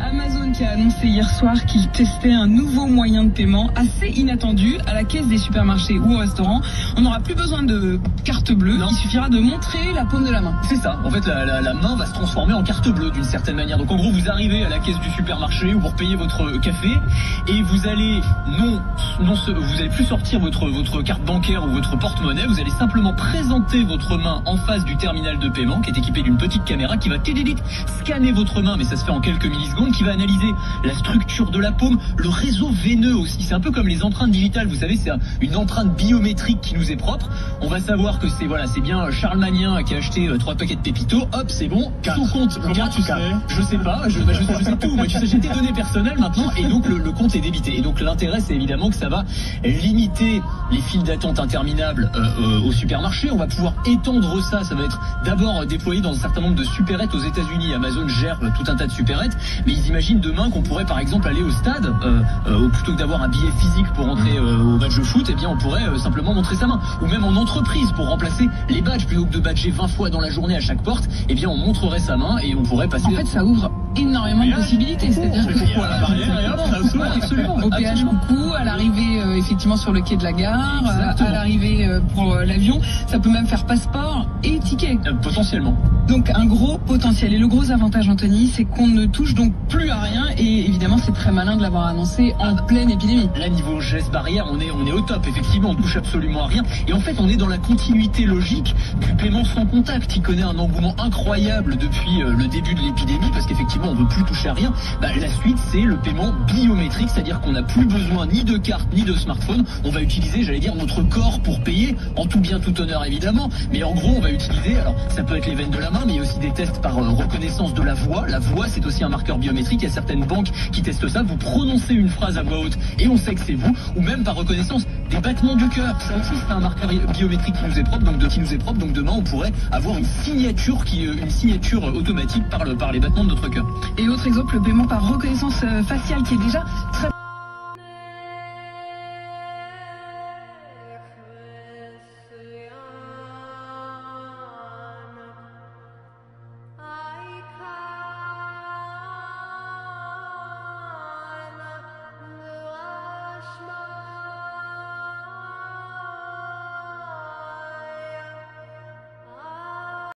Amazon qui a annoncé hier soir qu'il testait un nouveau moyen de paiement assez inattendu à la caisse des supermarchés ou au restaurant. On n'aura plus besoin de carte bleue, il suffira de montrer la paume de la main. C'est ça, en fait la main va se transformer en carte bleue d'une certaine manière. Donc en gros vous arrivez à la caisse du supermarché où vous repayez votre café et vous allez vous allez plus sortir votre carte bancaire ou votre porte-monnaie, vous allez simplement présenter votre main en face du terminal de paiement qui est équipé d'une petite caméra qui va scanner votre main, mais ça se fait en quelques millisecondes, qui va analyser la structure de la paume, le réseau veineux aussi. C'est un peu comme les empreintes digitales, vous savez, c'est une empreinte biométrique qui nous est propre. On va savoir que c'est bien Charles Magnin qui a acheté 3 paquets de Pépito. Hop, c'est bon. Son compte. Comment tu sais? Je sais pas, je sais tout. Moi, tu sais, j'ai des données personnelles maintenant et donc le compte est débité. Et donc l'intérêt, c'est évidemment que ça va limiter les files d'attente interminables au supermarché. On va pouvoir étendre ça. Ça va être d'abord déployé dans un certain nombre de supérettes aux États-Unis. Amazon gère tout un tas de supérettes, mais ils imaginent demain qu'on pourrait par exemple aller au stade, plutôt que d'avoir un billet physique pour entrer au match de foot, eh bien on pourrait simplement montrer sa main. Ou même en entreprise, pour remplacer les badges, plutôt que de badger 20 fois dans la journée à chaque porte, eh bien on montrerait sa main et on pourrait passer... En fait, ça ouvre énormément de possibilités, c'est-à-dire pourquoi la barrière et hop, ça s'ouvre, absolument. Au péage coucou, à l'arrivée effectivement sur le quai de la gare, à l'arrivée pour l'avion, ça peut même faire passeport et ticket. Potentiellement. Donc un gros potentiel. Et le gros avantage, Anthony, c'est qu'on ne touche donc plus à rien et évidemment c'est très malin de l'avoir annoncé en pleine épidémie. Là, niveau geste barrière, on est au top, effectivement, on ne touche absolument à rien. Et en fait, on est dans la continuité logique du paiement sans contact qui connaît un engouement incroyable depuis le début de l'épidémie, parce qu'effectivement, on ne veut plus toucher à rien. La suite, c'est le paiement biométrique, c'est-à-dire qu'on n'a plus besoin ni de carte ni de smartphone. On va utiliser, j'allais dire, notre corps pour payer, en tout bien, tout honneur, évidemment. Mais en gros, on va utiliser, alors ça peut être les veines de la main, mais il y a aussi des tests par reconnaissance de la voix. La voix, c'est aussi un marqueur biométrique. Il y a certaines banques qui testent ça. Vous prononcez une phrase à voix haute et on sait que c'est vous, ou même par reconnaissance des battements du cœur. Ça aussi, c'est un marqueur biométrique qui nous est propre. Donc demain, on pourrait avoir une signature automatique par les battements de notre cœur. Et autre exemple, le paiement par reconnaissance faciale qui est déjà